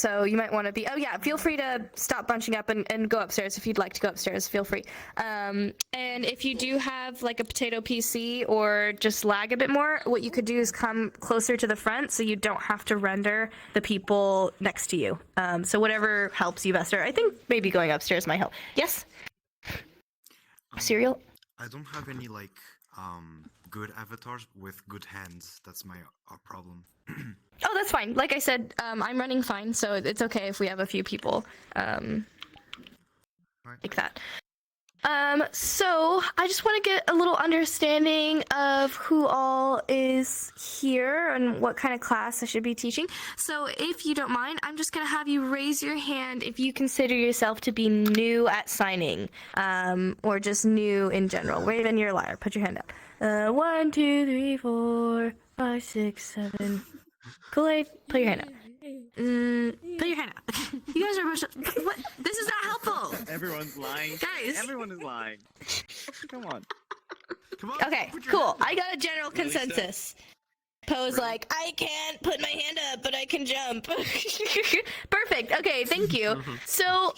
so you might want to be. Oh yeah, feel free to stop bunching up and go upstairs if you'd like to go upstairs. Feel free. And if you do have like a potato PC or just lag a bit more, what you could do is come closer to the front so you don't have to render the people next to you. So whatever helps you best. Or I think maybe going upstairs might help. Yes. Cereal. I don't have any like good avatars with good hands. That's my problem. Oh, that's fine. Like I said, I'm running fine, so it's okay if we have a few people like that. So I just want to get a little understanding of who all is here and what kind of class I should be teaching. So if you don't mind, I'm just going to have you raise your hand if you consider yourself to be new at signing, or just new in general. Raven, you're a liar. Put your hand up. 1, 2, 3, 4, 5, 6, 7. Kool-Aid, put your hand up. Put your hand up. You guys are what? This is not helpful. Everyone's lying. Guys. Everyone is lying. Come on. Come on. Okay, cool. I got a general consensus. Pose like, I can't put my hand up, but I can jump. Perfect. Okay, thank you. So,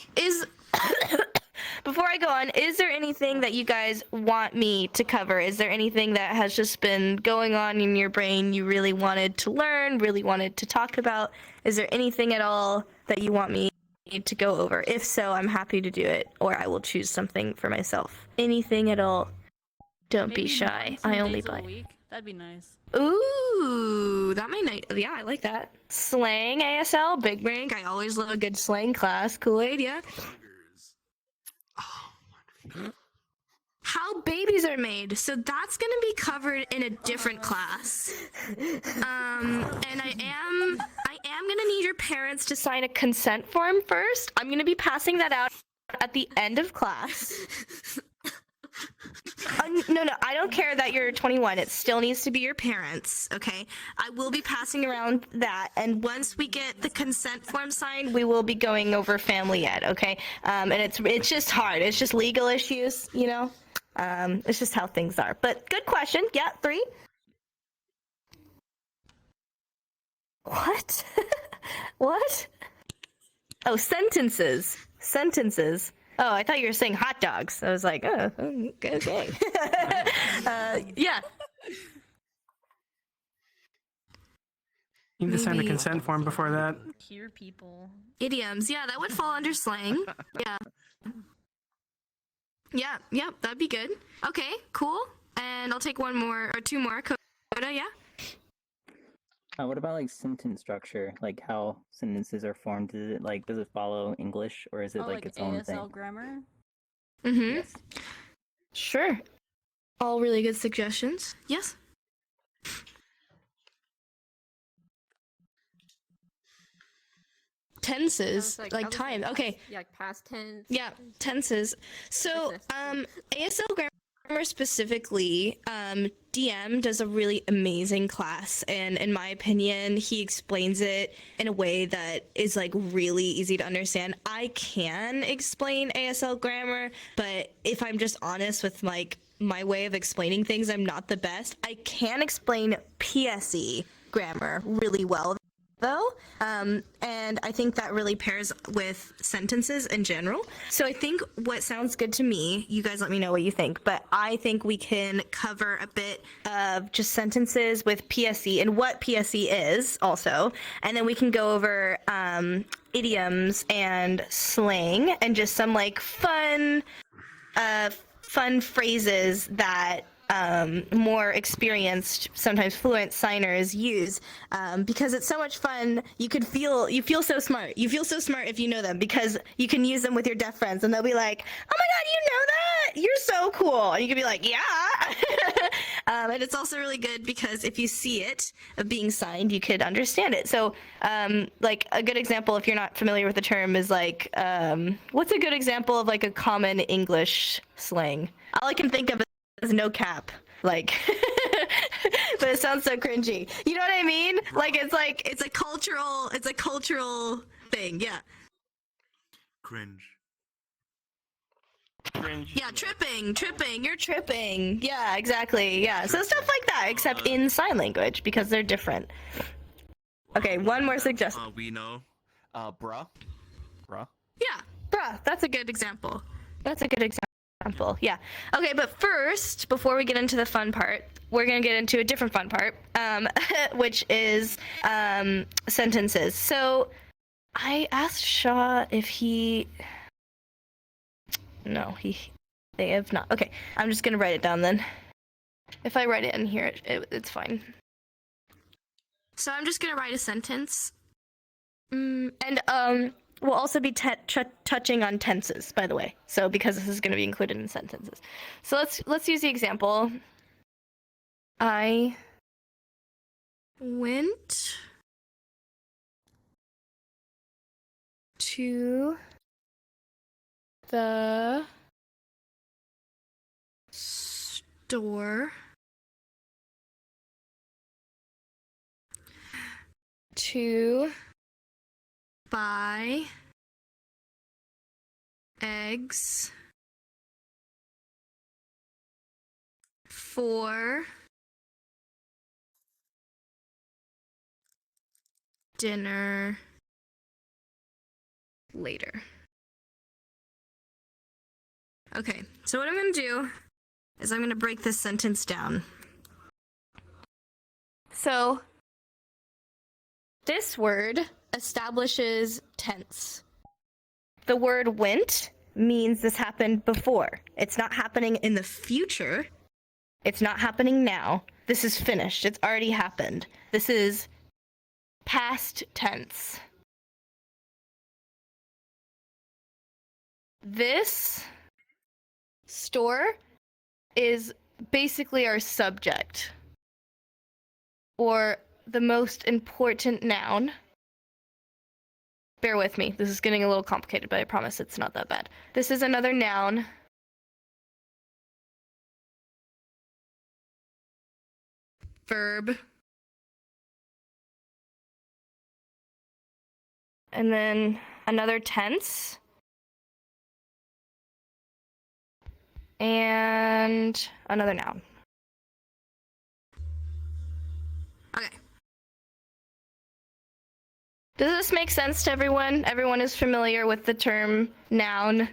before I go on, is there anything that you guys want me to cover? Is there anything that has just been going on in your brain you really wanted to learn, really wanted to talk about? Is there anything at all that you want me to go over? If so, I'm happy to do it, or I will choose something for myself. Anything at all. Don't be shy. I only buy. That'd be nice. Ooh, that might not. Yeah, I like that. Slang ASL, big rank. I always love a good slang class. Kool-Aid, yeah. How babies are made. So that's gonna be covered in a different class. And I am gonna need your parents to sign a consent form first. I'm gonna be passing that out at the end of class. No, I don't care that you're 21. It still needs to be your parents, okay? I will be passing around that, and once we get the consent form signed, we will be going over family ed, okay? And it's just hard. It's just legal issues, you know? It's just how things are. But good question. Yeah, 3. What? What? Oh, sentences. Sentences. Oh, I thought you were saying hot dogs. I was like, oh, okay. Yeah. You need to sign the consent form before that. Hear people. Idioms. Yeah, that would fall under slang. Yeah. Yeah, that'd be good. Okay, cool. And I'll take 1 more, or 2 more. Coda, yeah? What about like sentence structure? Like how sentences are formed? Does it follow English, or is it like its own thing? ASL grammar? Mm-hmm. Yes. Sure. All really good suggestions. Yes? Tenses, like time. Okay. Yeah, like past tense. Yeah, tenses. So, ASL grammar specifically, DM does a really amazing class, and in my opinion, he explains it in a way that is like really easy to understand. I can explain ASL grammar, but if I'm just honest with like my way of explaining things, I'm not the best. I can explain PSE grammar really well, though, and I think that really pairs with sentences in general. So I think what sounds good to me, you guys let me know what you think, but I think we can cover a bit of just sentences with PSE and what PSE is also, and then we can go over idioms and slang and just some like fun phrases that more experienced, sometimes fluent signers use, because it's so much fun. You feel so smart. You feel so smart if you know them, because you can use them with your deaf friends and they'll be like, oh my god, you know that? You're so cool. And you can be like, yeah. And it's also really good because if you see it being signed, you could understand it. So like a good example, if you're not familiar with the term, is like, what's a good example of like a common English slang? All I can think of is no cap, like, but it sounds so cringy. You know what I mean? Like it's a cultural thing. Yeah. Cringe. Yeah, tripping. You're tripping. Yeah, exactly. Yeah. So stuff like that, except in sign language because they're different. Okay, one more suggestion. We know. Bruh. Bruh. Yeah, bruh. That's a good example. That's a good example. Yeah. Okay, but first, before we get into the fun part, we're gonna get into a different fun part, which is sentences. So I asked Shaw if he. No, they have not. Okay, I'm just gonna write it down then. If I write it in here, it's fine. So I'm just gonna write a sentence, and we'll also be touching on tenses, by the way. So because this is gonna be included in sentences, so let's use the example. I went to the store to buy eggs for dinner later. Okay, so what I'm going to do is I'm going to break this sentence down. So this word establishes tense. The word went means this happened before. It's not happening in the future. It's not happening now. This is finished. It's already happened. This is past tense. This store is basically our subject, or the most important noun. Bear with me, this is getting a little complicated, but I promise it's not that bad. This is another noun. Verb. And then another tense. And another noun. Okay. Does this make sense to everyone? Everyone is familiar with the term noun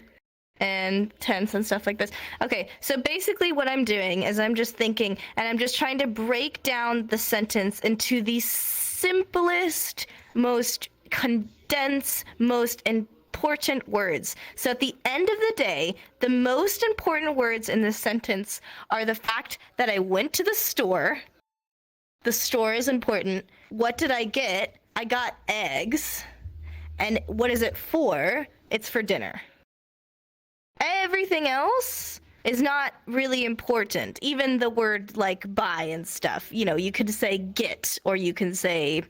and tense and stuff like this. Okay, so basically what I'm doing is I'm just thinking, and I'm just trying to break down the sentence into the simplest, most condensed, most important words. So at the end of the day, the most important words in this sentence are the fact that I went to the store. The store is important. What did I get? I got eggs. And what is it for? It's for dinner. Everything else is not really important. Even the word like buy and stuff. You know, you could say get, or you can say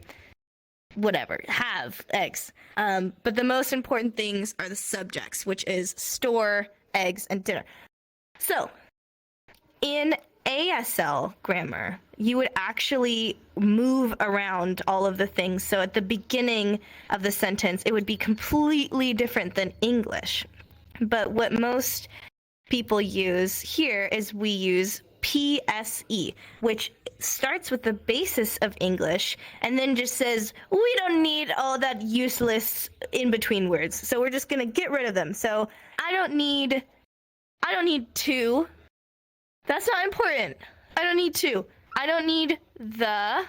whatever, have eggs. But the most important things are the subjects, which is store, eggs, and dinner. So in ASL grammar, you would actually move around all of the things. So at the beginning of the sentence, it would be completely different than English. But what most people use here is we use PSE, which starts with the basis of English and then just says, we don't need all that useless in-between words. So we're just going to get rid of them. So I don't need to. That's not important. I don't need to. I don't need the.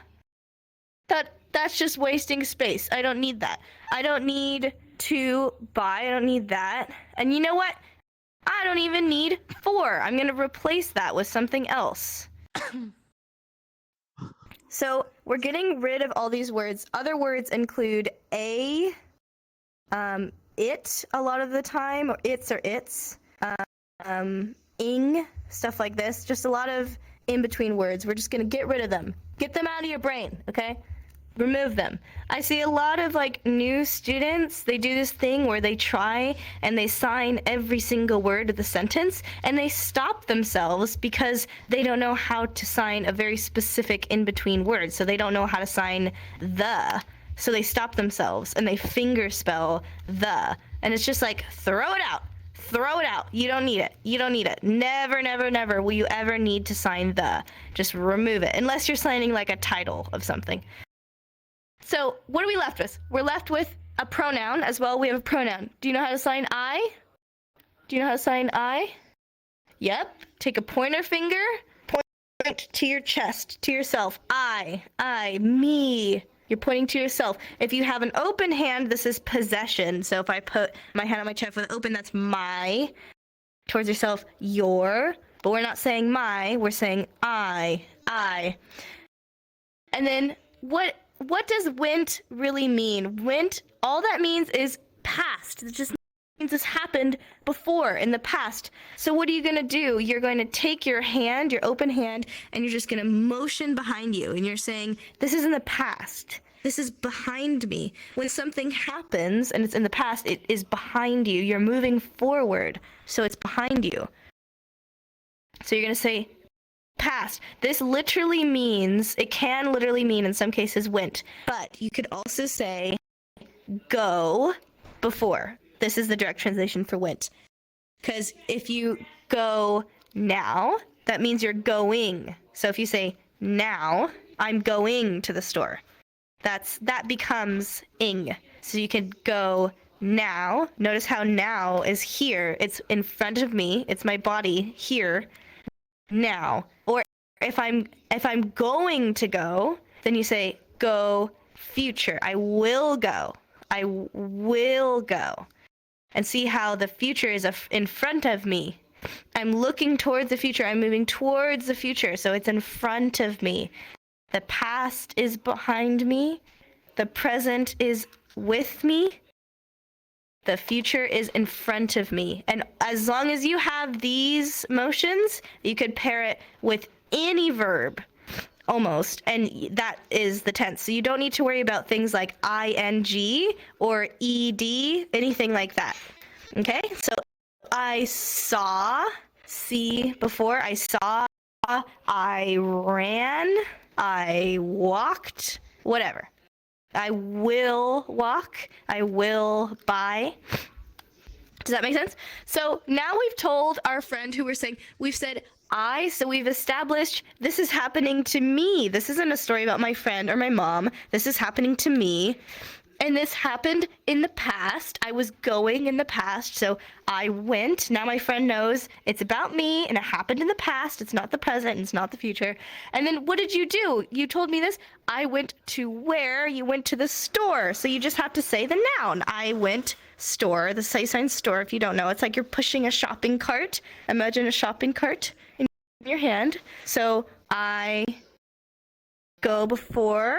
That's just wasting space. I don't need that. I don't need to buy. I don't need that. And you know what? I don't even need for. I'm going to replace that with something else. So we're getting rid of all these words. Other words include a, it a lot of the time, or its or its, ing, stuff like this. Just a lot of in-between words. We're just going to get rid of them. Get them out of your brain, okay? Remove them. I see a lot of like new students, they do this thing where they try and they sign every single word of the sentence and they stop themselves because they don't know how to sign a very specific in-between word. So they don't know how to sign the. So they stop themselves and they finger spell the. And it's just like, throw it out. Throw it out. You don't need it. You don't need it. Never, never, never will you ever need to sign the. Just remove it. Unless you're signing like a title of something. So what are we left with? We're left with a pronoun as well. We have a pronoun. Do you know how to sign I? Do you know how to sign I? Yep. Take a pointer finger, point to your chest, to yourself. I, me. You're pointing to yourself. If you have an open hand, this is possession. So if I put my hand on my chest with open, that's my. Towards yourself, your. But we're not saying my, we're saying I. And then what does went really mean? Went, all that means is past. It just means this happened before in the past. So what are you going to do? You're going to take your hand, your open hand, and you're just going to motion behind you. And you're saying, this is in the past. This is behind me. When something happens and it's in the past, it is behind you. You're moving forward, so it's behind you. So you're going to say past. This literally means, it can literally mean in some cases went, but you could also say go before. This is the direct translation for went. Because if you go now, that means you're going. So if you say now, I'm going to the store. That becomes ing. So you could go now. Notice how now is here. It's in front of me. It's my body here. Now. Or if I'm going to go, then you say go future. I will go. I will go. And see how the future is in front of me. I'm looking towards the future. I'm moving towards the future. So it's in front of me. The past is behind me. The present is with me. The future is in front of me. And as long as you have these motions, you could pair it with any verb, almost. And that is the tense. So you don't need to worry about things like ing or ed, anything like that. Okay? So I saw, see before, I saw, I ran, I walked, whatever. I will walk, I will buy. Does that make sense? So now we've told our friend who we're saying, we've said I, so we've established this is happening to me. This isn't a story about my friend or my mom. This is happening to me. And this happened in the past. I was going in the past, so I went. Now my friend knows it's about me, and it happened in the past. It's not the present, and it's not the future. And then what did you do? You told me this. I went to where? You went to the store. So you just have to say the noun. I went store. The say sign store, if you don't know. It's like you're pushing a shopping cart. Imagine a shopping cart in your hand. So I go before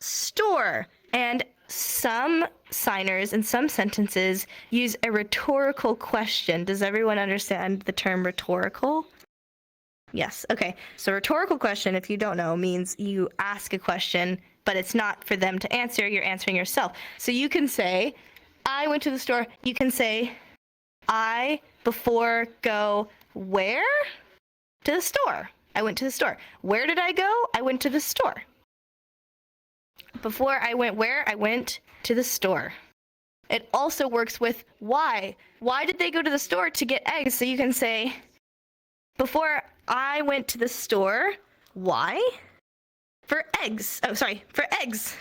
store. And some signers in some sentences use a rhetorical question. Does everyone understand the term rhetorical? Yes. Okay. So rhetorical question, if you don't know, means you ask a question, but it's not for them to answer. You're answering yourself. So you can say, I went to the store. You can say, I before go where? To the store. I went to the store. Where did I go? I went to the store. Before I went where? I went to the store. It also works with why. Why did they go to the store? To get eggs. So you can say, before I went to the store, why? For eggs. Oh, sorry, for eggs.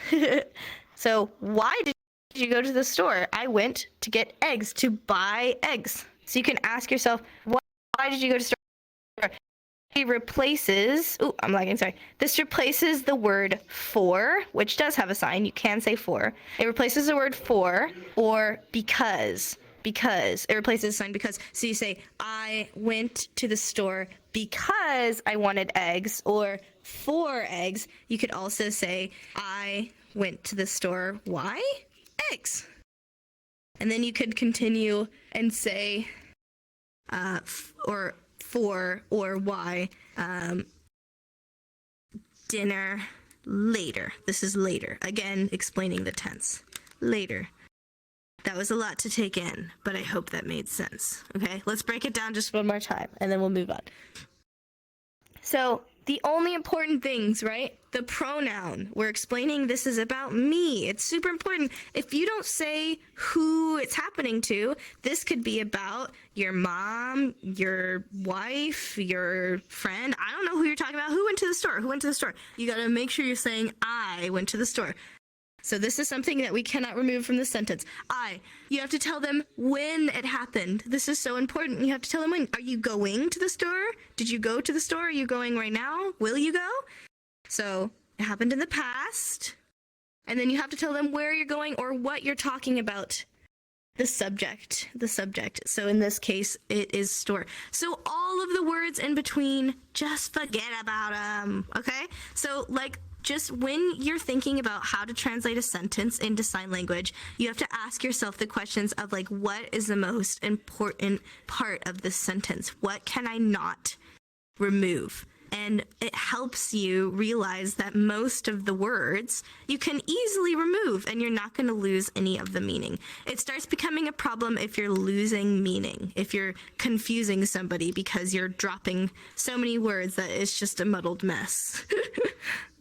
So why did you go to the store? I went to get eggs, to buy eggs. So you can ask yourself, why did you go to the store? It replaces, I'm lagging, sorry. This replaces the word for, which does have a sign. You can say for. It replaces the word for or because. Because. It replaces the sign because. So you say, I went to the store because I wanted eggs, or for eggs. You could also say, I went to the store. Why? Eggs. And then you could continue and say, or for or why, dinner later. This is later. Again, explaining the tense. Later. That was a lot to take in, but I hope that made sense. Okay, let's break it down just one more time, and then we'll move on. So, the only important things, right? The pronoun. We're explaining this is about me. It's super important. If you don't say who it's happening to, this could be about your mom, your wife, your friend. I don't know who you're talking about. Who went to the store? Who went to the store? You got to make sure you're saying, I went to the store. So this is something that we cannot remove from the sentence. You have to tell them when it happened. This is so important. You have to tell them when. Are you going to the store? Did you go to the store? Are you going right now? Will you go? So it happened in the past. And then you have to tell them where you're going or what you're talking about. The subject. So in this case, it is store. So all of the words in between, just forget about them, okay? So like, just when you're thinking about how to translate a sentence into sign language, you have to ask yourself the questions of like, what is the most important part of this sentence? What can I not remove? And it helps you realize that most of the words you can easily remove and you're not going to lose any of the meaning. It starts becoming a problem if you're losing meaning, if you're confusing somebody because you're dropping so many words that it's just a muddled mess.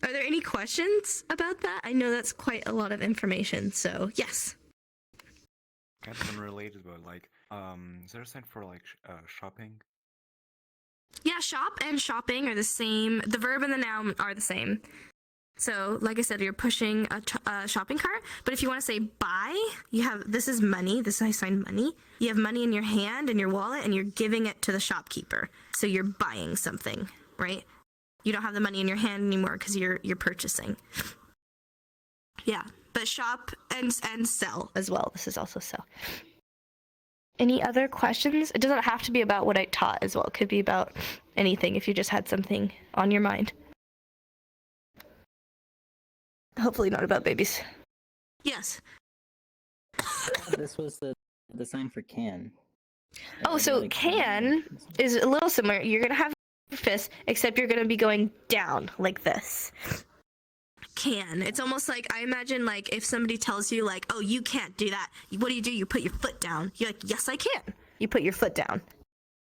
Are there any questions about that? I know that's quite a lot of information, so yes. Kind of unrelated, but like, is there a sign for like shopping? Yeah, shop and shopping are the same. The verb and the noun are the same. So, like I said, you're pushing a shopping cart. But if you want to say buy, you have, this is money. This is how you sign money. You have money in your hand, in your wallet, and you're giving it to the shopkeeper. So you're buying something, right? You don't have the money in your hand anymore because you're purchasing. Yeah, but shop and sell as well. This is also sell. Any other questions? It doesn't have to be about what I taught as well. It could be about anything if you just had something on your mind. Hopefully not about babies. Yes. This was the sign for can. Oh, so can is a little similar. You're going to have your fist, except you're going to be going down like this. Can. It's almost like, I imagine like if somebody tells you like, oh, you can't do that. What do? You put your foot down. You're like, yes, I can. You put your foot down,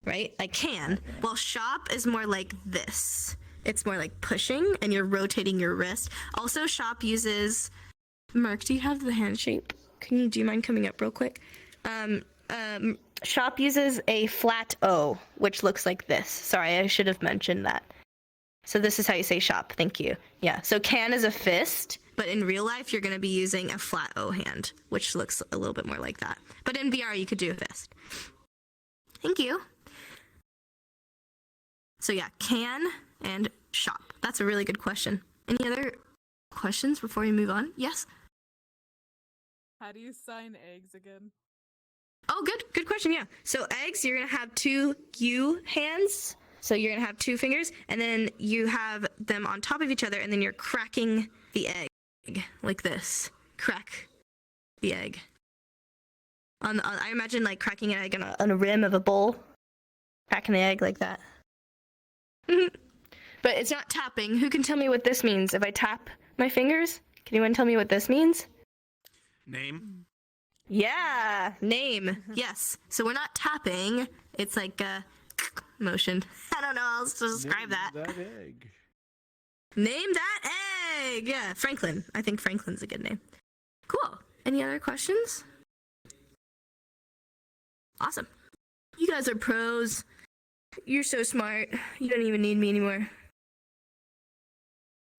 right? I can. Well, shop is more like this. It's more like pushing and you're rotating your wrist. Also, shop uses, Merc, do you have the hand shape? Do you mind coming up real quick? Shop uses a flat O, which looks like this. Sorry, I should have mentioned that. So this is how you say shop. Thank you. Yeah. So can is a fist, but in real life, you're going to be using a flat O hand, which looks a little bit more like that. But in VR, you could do a fist. Thank you. So yeah, can and shop. That's a really good question. Any other questions before we move on? Yes? How do you sign eggs again? Oh, good question. Yeah. So eggs, you're going to have two U hands. So you're going to have two fingers, and then you have them on top of each other, and then you're cracking the egg like this. Crack the egg. I imagine like cracking an egg on a rim of a bowl. Cracking the egg like that. But it's not tapping. Who can tell me what this means? If I tap my fingers, can anyone tell me what this means? Name? Yeah, name. Yes. So we're not tapping. It's like a motion. I don't know how else to describe that. That egg. Name that egg! Yeah, Franklin. I think Franklin's a good name. Cool. Any other questions? Awesome. You guys are pros. You're so smart. You don't even need me anymore.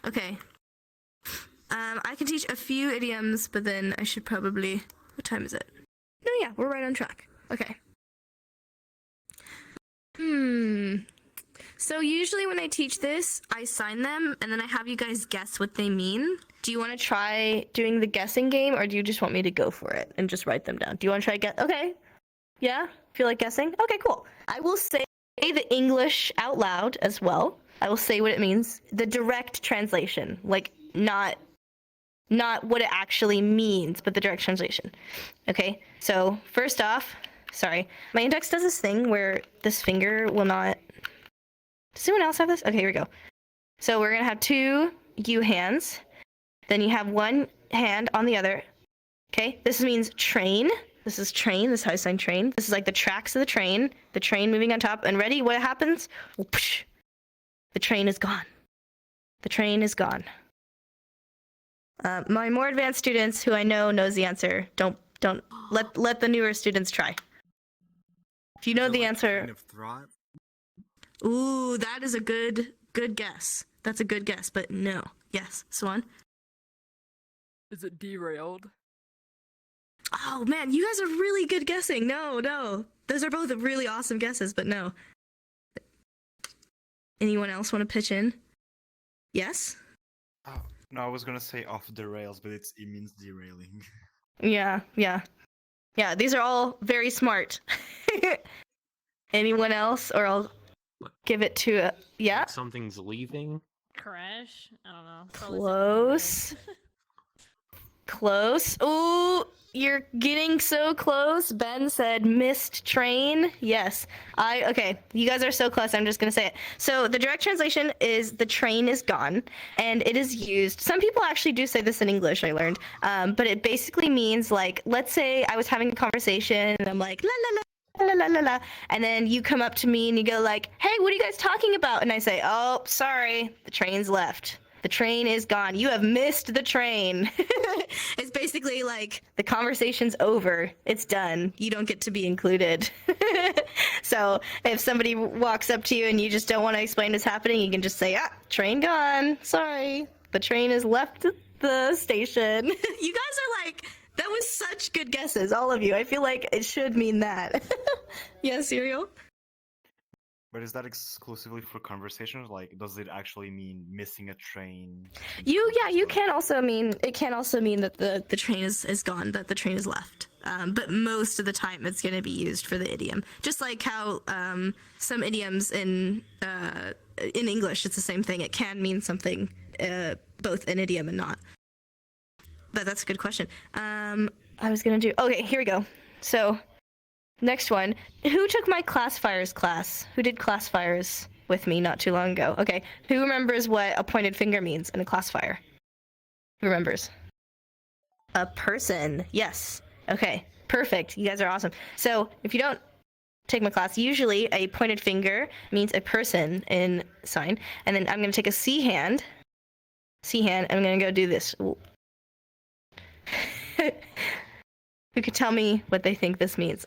Okay. I can teach a few idioms, but then I should probably... What time is it? No, yeah, we're right on track. Okay. So usually when I teach this, I sign them and then I have you guys guess what they mean. Do you want to try doing the guessing game, or do you just want me to go for it and just write them down? Do you want to try guess? Okay. Yeah? Feel like guessing? Okay, cool. I will say the English out loud as well. I will say what it means. The direct translation, like not what it actually means, but the direct translation. Okay? So first off, sorry, my index does this thing where this finger will not... Does anyone else have this? Okay, here we go. So we're going to have two U hands. Then you have one hand on the other. Okay, this means train. This is train. This is how I sign train. This is like the tracks of the train moving on top. And ready? What happens? Whoosh. The train is gone. The train is gone. My more advanced students who I know knows the answer. Don't let the newer students try. If you know the answer... Train of thought? Ooh, that is a good guess. That's a good guess, but no. Yes, Swan? Is it derailed? Oh man, you guys are really good guessing. No. Those are both really awesome guesses, but no. Anyone else want to pitch in? Yes? Oh, no, I was gonna say off the rails, but it means derailing. Yeah. Yeah, these are all very smart. Anyone else? Or I'll give it to yeah? Like something's leaving. Crash? I don't know. Probably something Close. Ooh, you're getting so close. Ben said missed train. Yes. Okay, you guys are so close. I'm just going to say it. So the direct translation is the train is gone, and it is used. Some people actually do say this in English, I learned. But it basically means, like, let's say I was having a conversation and I'm like, la la la la la la, and then you come up to me and you go like, hey, what are you guys talking about? And I say, oh, sorry, the train's left. The train is gone. You have missed the train. It's basically like the conversation's over. It's done. You don't get to be included. So if somebody walks up to you and you just don't want to explain what's happening, you can just say, train gone. Sorry. The train has left the station. You guys are like, that was such good guesses, all of you. I feel like it should mean that. Yeah, Serial? But is that exclusively for conversations? Like, does it actually mean missing a train? You can also mean, it can also mean that the train is gone, that the train is left. But most of the time it's going to be used for the idiom. Just like how some idioms in English, it's the same thing. It can mean something, both an idiom and not. But that's a good question. I was going to do, okay, here we go. So, next one. Who took my classifiers class? Who did classifiers with me not too long ago? Okay. Who remembers what a pointed finger means in a classifier? Who remembers? A person. Yes. Okay. Perfect. You guys are awesome. So if you don't take my class, usually a pointed finger means a person in sign. And then I'm going to take a C hand. And I'm going to go do this. Who could tell me what they think this means?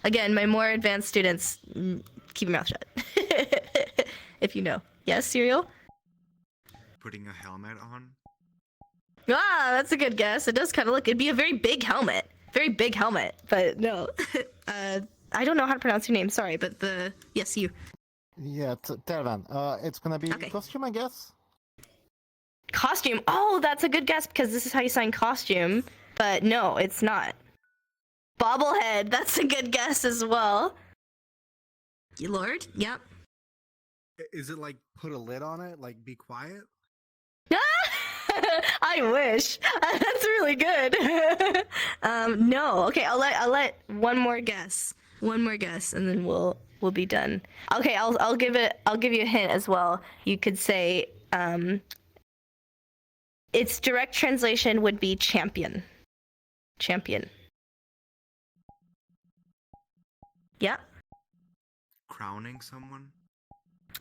Again, my more advanced students, keep your mouth shut. If you know. Yes, Serial? Putting a helmet on. Ah, that's a good guess. It does kind of look, it'd be a very big helmet. Very big helmet, but no. I don't know how to pronounce your name, sorry, but yes, you. Yeah, Tervan. It's gonna be costume, I guess? Costume? Oh, that's a good guess, because this is how you sign costume. But no, it's not. Bobblehead, that's a good guess as well. You Lord? Yep. Is it like put a lid on it? Like be quiet? I wish. That's really good. No. Okay, I'll let one more guess, and then we'll be done. Okay, I'll give you a hint as well. You could say its direct translation would be champion. Champion. Yeah. Crowning someone?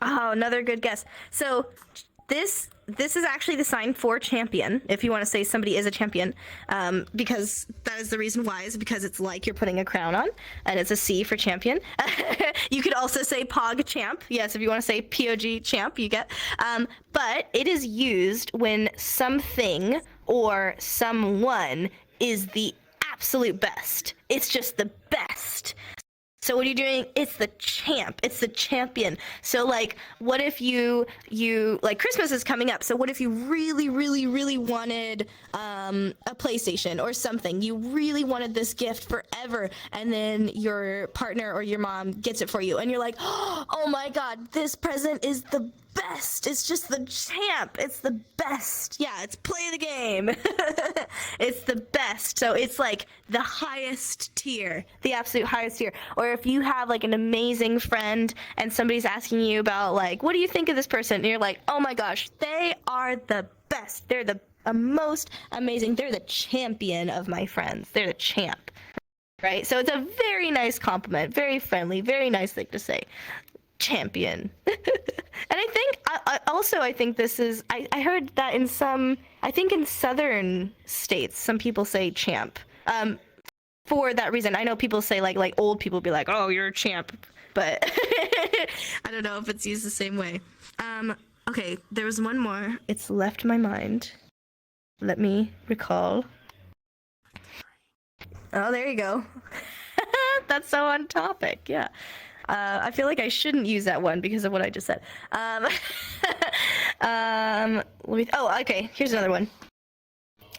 Oh, another good guess. So this is actually the sign for champion, if you want to say somebody is a champion, because that is the reason why, is because it's like you're putting a crown on, and it's a C for champion. You could also say Pog champ. Yes, if you want to say POG champ, you get. But it is used when something or someone is the absolute best. It's just the best. So what are you doing? It's the champ. It's the champion. So like, what if you like, Christmas is coming up. So what if you really, really, really wanted a PlayStation or something? You really wanted this gift forever, and then your partner or your mom gets it for you, and you're like, oh my God, this present is the best. It's just the champ. It's the best. Yeah, it's play the game. It's the best. So it's like the highest tier, the absolute highest tier. Or if you have like an amazing friend and somebody's asking you about like, what do you think of this person? And you're like, oh my gosh, they are the best. They're the most amazing. They're the champion of my friends. They're the champ. Right? So it's a very nice compliment, very friendly, very nice thing to say. Champion. And I think this is, I heard that in some, I think in southern states, some people say champ. For that reason, I know people say like old people be like, oh, you're a champ, but I don't know if it's used the same way. Okay, there was one more. It's left my mind. Let me recall. Oh, there you go. That's so on topic. Yeah. I feel like I shouldn't use that one because of what I just said. Okay, here's another one.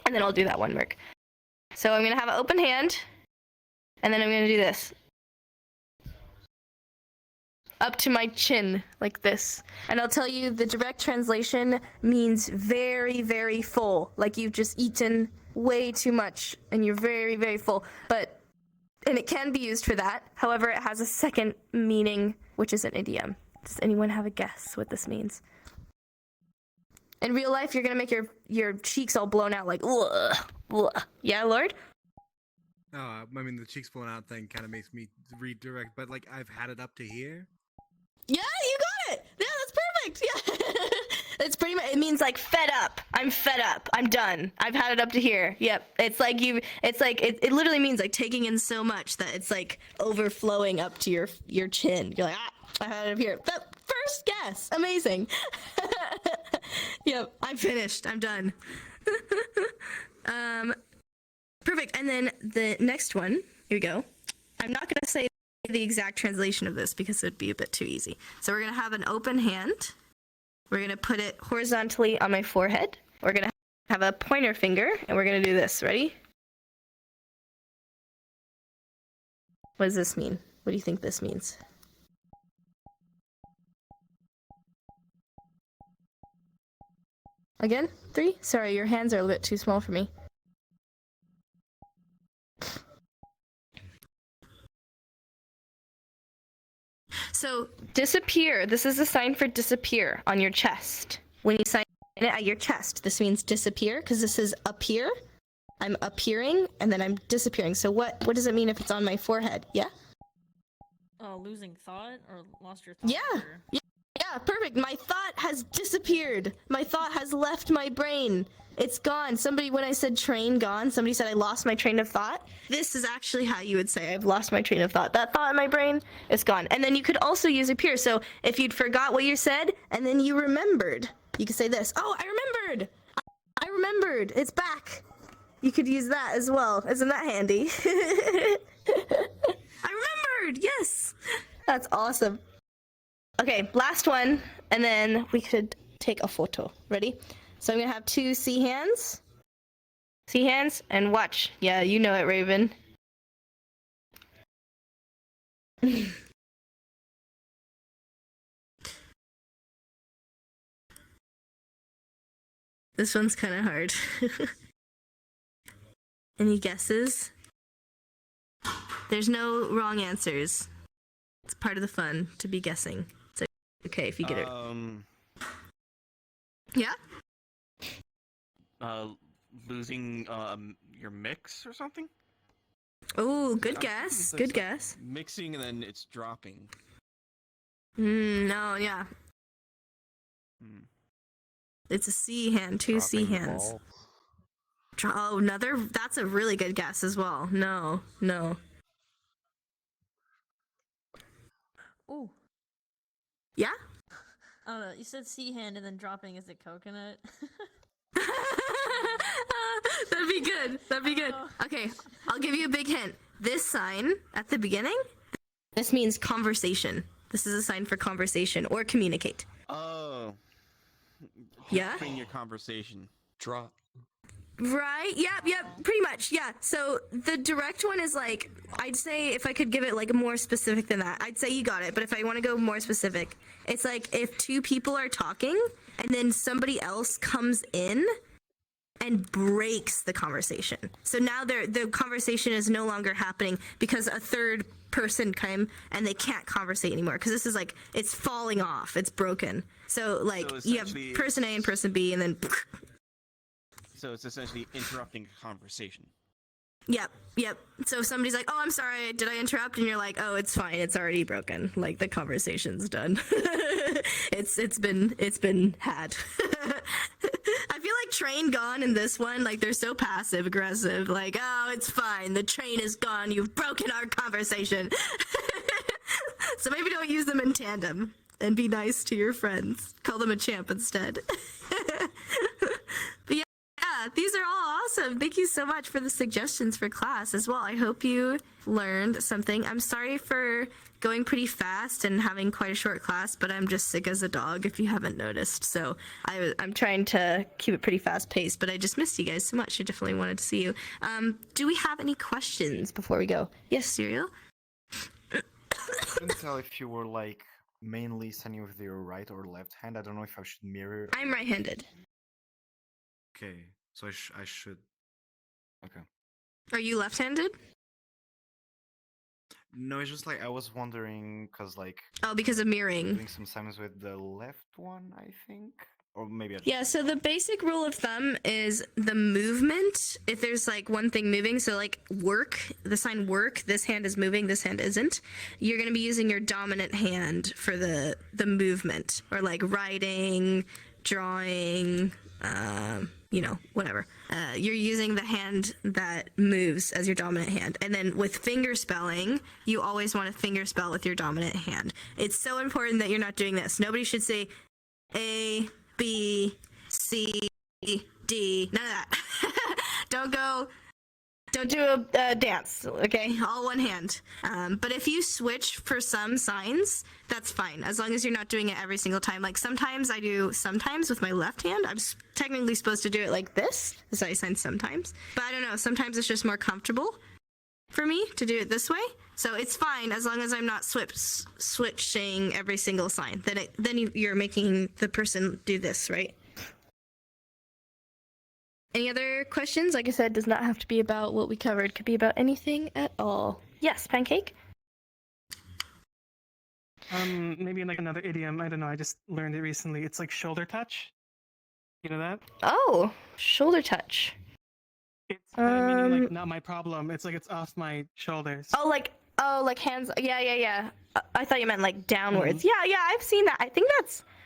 And then I'll do that one, Merc. So I'm gonna have an open hand, and then I'm gonna do this. Up to my chin, like this. And I'll tell you, the direct translation means very, very full. Like you've just eaten way too much, and you're very, very full. And it can be used for that. However, it has a second meaning, which is an idiom. Does anyone have a guess what this means? In real life, you're gonna make your cheeks all blown out, like, ugh, ugh. Yeah, Lord? I mean, the cheeks blown out thing kind of makes me redirect, but like I've had it up to here. Yeah, you got it! Yeah, that's perfect! Yeah. It's pretty much, it means like fed up. I'm fed up. I'm done. I've had it up to here. Yep. It's like it literally means like taking in so much that it's like overflowing up to your chin. You're like, I had it up here. That first guess. Amazing. Yep. I'm finished. I'm done. Perfect. And then the next one, here we go. I'm not going to say the exact translation of this because it'd be a bit too easy. So we're going to have an open hand. We're going to put it horizontally on my forehead. We're going to have a pointer finger, and we're going to do this. Ready? What does this mean? What do you think this means? Again? 3? Sorry, your hands are a little bit too small for me. So, disappear. This is a sign for disappear on your chest. When you sign it at your chest, this means disappear, because this is appear. I'm appearing, and then I'm disappearing. So what does it mean if it's on my forehead? Yeah? Losing thought or lost your thought? Yeah. Or... Yeah, perfect. My thought has disappeared. My thought has left my brain. It's gone. Somebody, when I said train gone, somebody said I lost my train of thought. This is actually how you would say I've lost my train of thought. That thought in my brain is gone. And then you could also use appear. So if you'd forgot what you said and then you remembered, you could say this. Oh, I remembered. I remembered. It's back. You could use that as well. Isn't that handy? I remembered. Yes. That's awesome. Okay, last one. And then we could take a photo. Ready? So I'm gonna have 2 C hands. C hands, and watch. Yeah, you know it, Raven. This one's kind of hard. Any guesses? There's no wrong answers. It's part of the fun to be guessing. It's okay if you get it. Yeah? Losing your mix or something? Oh, good guess. Good guess. Mixing and then it's dropping. No, yeah. It's a C hand, 2 C hands. Oh, another. That's a really good guess as well. No. Ooh. Yeah? I don't know. You said C hand and then dropping. Is it coconut? That'd be good. That'd be good. Okay, I'll give you a big hint. This sign at the beginning, this means conversation. This is a sign for conversation or communicate. Oh. Yeah? Dropping your conversation. Drop. Right? Yep, pretty much. Yeah. So the direct one is like, I'd say if I could give it like more specific than that, I'd say you got it. But if I want to go more specific, it's like if 2 people are talking and then somebody else comes in and breaks the conversation. So now the conversation is no longer happening because a third person came and they can't conversate anymore. Because this is like, it's falling off. It's broken. So like you have person A and person B and then... So it's essentially interrupting a conversation. Yep. So if somebody's like, "Oh, I'm sorry, did I interrupt?" and you're like, "Oh, it's fine, it's already broken. Like the conversation's done. it's been had." I feel like train gone in this one. Like they're so passive aggressive. Like, "Oh, it's fine. The train is gone. You've broken our conversation." So maybe don't use them in tandem. and be nice to your friends. Call them a champ instead. But yeah, these are all awesome. Thank you so much for the suggestions for class as well. I hope you learned something. I'm sorry for going pretty fast and having quite a short class, but I'm just sick as a dog if you haven't noticed. So I'm trying to keep it pretty fast paced, but I just missed you guys so much. I definitely wanted to see you. Do we have any questions before we go? Yes, Serial? I couldn't tell if you were like mainly signing with your right or left hand. I don't know if I should mirror. I'm right-handed. Okay, so I should. Okay. Are you left-handed? No, it's just like I was wondering because like. Oh, because of mirroring. Doing some signs with the left one, I think, or maybe. Yeah, so the basic rule of thumb is the movement. If there's like one thing moving, so like work, the sign work, this hand is moving, this hand isn't. You're gonna be using your dominant hand for the movement, or like writing, drawing, whatever. You're using the hand that moves as your dominant hand. And then with finger spelling, you always want to finger spell with your dominant hand. It's so important that you're not doing this. Nobody should say A, B, C, D, none of that. Don't do a dance, okay? All one hand. But if you switch for some signs, that's fine, as long as you're not doing it every single time. Like sometimes I do sometimes with my left hand. I'm technically supposed to do it like this. That's how I sign sometimes. But I don't know, sometimes it's just more comfortable for me to do it this way. So it's fine as long as I'm not switching every single sign. Then you're making the person do this, right? Any other questions? Like I said, does not have to be about what we covered. Could be about anything at all. Yes, Pancake? Maybe like another idiom. I don't know. I just learned it recently. It's like shoulder touch. You know that? Oh, shoulder touch. It's meaning like not my problem. It's like it's off my shoulders. Oh, like hands. Yeah. I thought you meant like downwards. Yeah, I've seen that.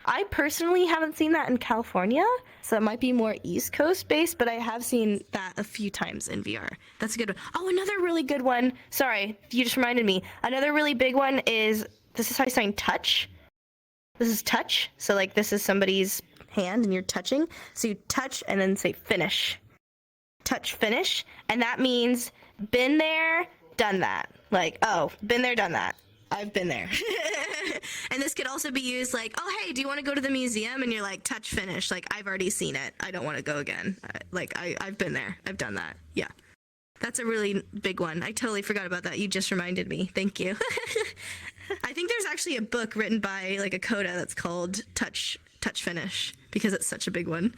I personally haven't seen that in California, so it might be more East Coast based, but I have seen that a few times in VR. That's a good one. Oh, another really good one. Sorry, you just reminded me. Another really big one is, this is how you sign touch. This is touch. So like this is somebody's hand and you're touching. So you touch and then say finish. Touch, finish. And that means been there, done that. Like, oh, been there, done that. I've been there. And this could also be used like, oh, hey, do you want to go to the museum? And you're like, touch, finish. Like, I've already seen it. I don't want to go again. I've been there. I've done that. Yeah. That's a really big one. I totally forgot about that. You just reminded me. Thank you. I think there's actually a book written by like a coda that's called Touch Finish because it's such a big one.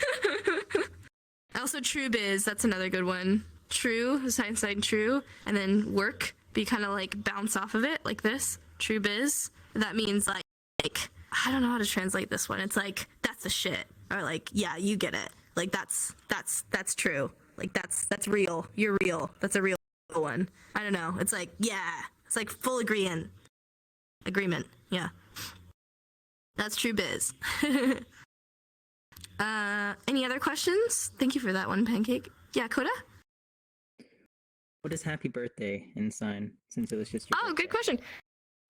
Also, true biz. That's another good one. True, sign true, and then work. But you kind of like bounce off of it like this. True biz. That means like I don't know how to translate this one. It's like that's the shit, or like yeah, you get it. Like that's true. Like that's real. You're real. That's a real one. I don't know. It's like yeah. It's like full agreement. Yeah. That's true biz. Any other questions? Thank you for that one, Pancake. Yeah, Coda? What is happy birthday in sign, since it was just your birthday? Good question.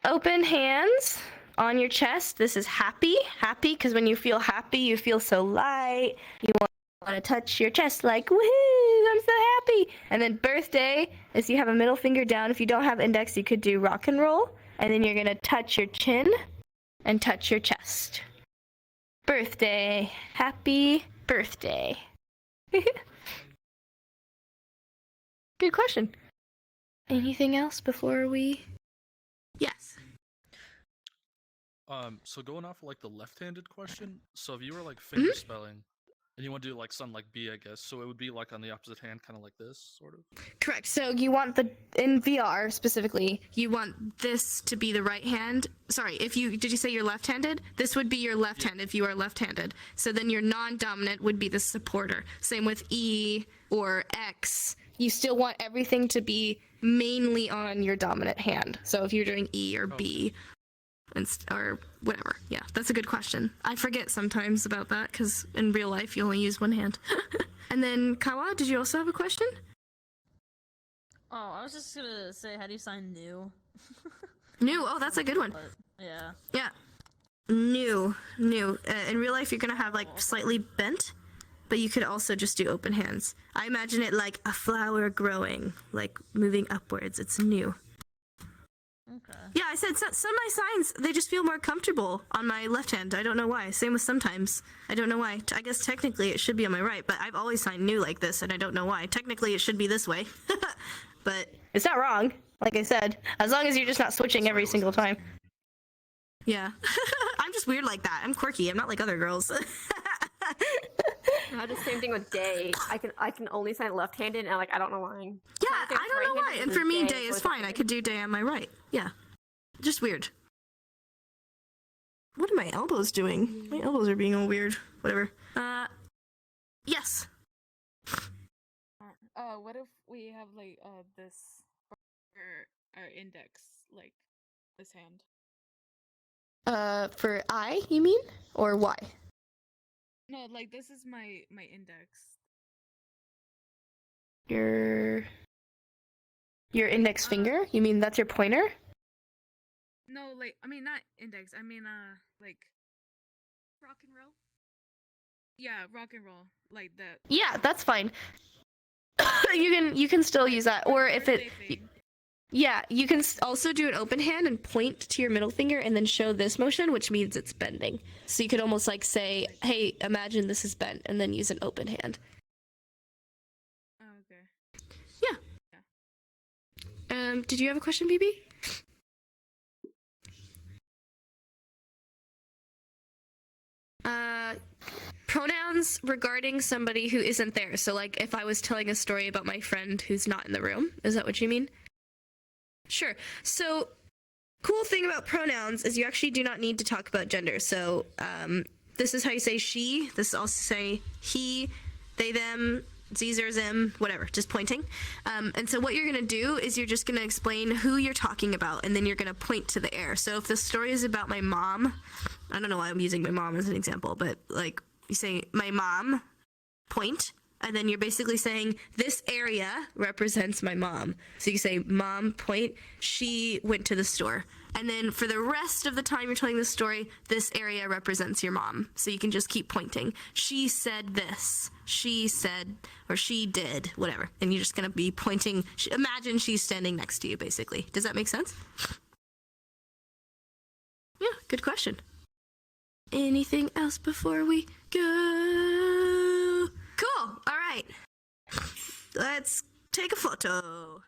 Open hands on your chest. This is happy. Happy, because when you feel happy, you feel so light. You want to touch your chest like, woohoo, I'm so happy. And then birthday is you have a middle finger down. If you don't have index, you could do rock and roll. And then you're going to touch your chin and touch your chest. Birthday. Happy birthday. Good question. Anything else before we... Yes. So going off like the left-handed question, so if you were like finger spelling, and you want to do like something like B, I guess, so it would be like on the opposite hand, kind of like this, sort of? Correct. So you want in VR specifically, you want this to be the right hand. Sorry, did you say you're left-handed? This would be your left hand if you are left-handed. So then your non-dominant would be the supporter. Same with E or X. You still want everything to be mainly on your dominant hand. So if you're doing E or B, or whatever. Yeah, that's a good question. I forget sometimes about that because in real life you only use one hand. And then Kawa, did you also have a question? Oh, I was just gonna say, how do you sign new? New. Oh, that's a good one. But, yeah. Yeah. New. In real life, you're gonna have like slightly bent, but you could also just do open hands. I imagine it like a flower growing, like moving upwards. It's new. Okay. Yeah, I said some of my signs, they just feel more comfortable on my left hand. I don't know why. Same with sometimes. I don't know why. I guess technically it should be on my right, but I've always signed new like this, and I don't know why. Technically it should be this way. But it's not wrong, like I said, as long as you're just not switching every single time. Yeah. I'm just weird like that. I'm quirky. I'm not like other girls. I do the same thing with day. I can only sign left-handed, and like I don't know why. Yeah, I don't know why. And for me, day is fine. I could do day on my right. Yeah. Just weird. What are my elbows doing? My elbows are being all weird. Whatever. Yes. What if we have like this for our index, like this hand? For I, you mean? Or Y? No, like this is my index. Your index finger? You mean that's your pointer? No, like I mean not index. I mean like rock and roll. Yeah, rock and roll like that. Yeah, that's fine. you can still use that, or if it. Yeah, you can also do an open hand and point to your middle finger and then show this motion, which means it's bending. So you could almost like say, hey, imagine this is bent, and then use an open hand. Oh, okay. Yeah. Did you have a question, BB? Pronouns regarding somebody who isn't there. So like if I was telling a story about my friend who's not in the room, is that what you mean? Sure. So, cool thing about pronouns is you actually do not need to talk about gender. So, this is how you say she. This is also say he, they, them, Zer, zim, whatever. Just pointing. And so what you're gonna do is you're just gonna explain who you're talking about, and then you're gonna point to the air. So if the story is about my mom, I don't know why I'm using my mom as an example, but like you say my mom, point. And then you're basically saying, this area represents my mom. So you say, mom, point, she went to the store. And then for the rest of the time you're telling the story, this area represents your mom. So you can just keep pointing. She said this. She said, or she did, whatever. And you're just going to be pointing. Imagine she's standing next to you, basically. Does that make sense? Yeah, good question. Anything else before we go? Cool. All right. Let's take a photo.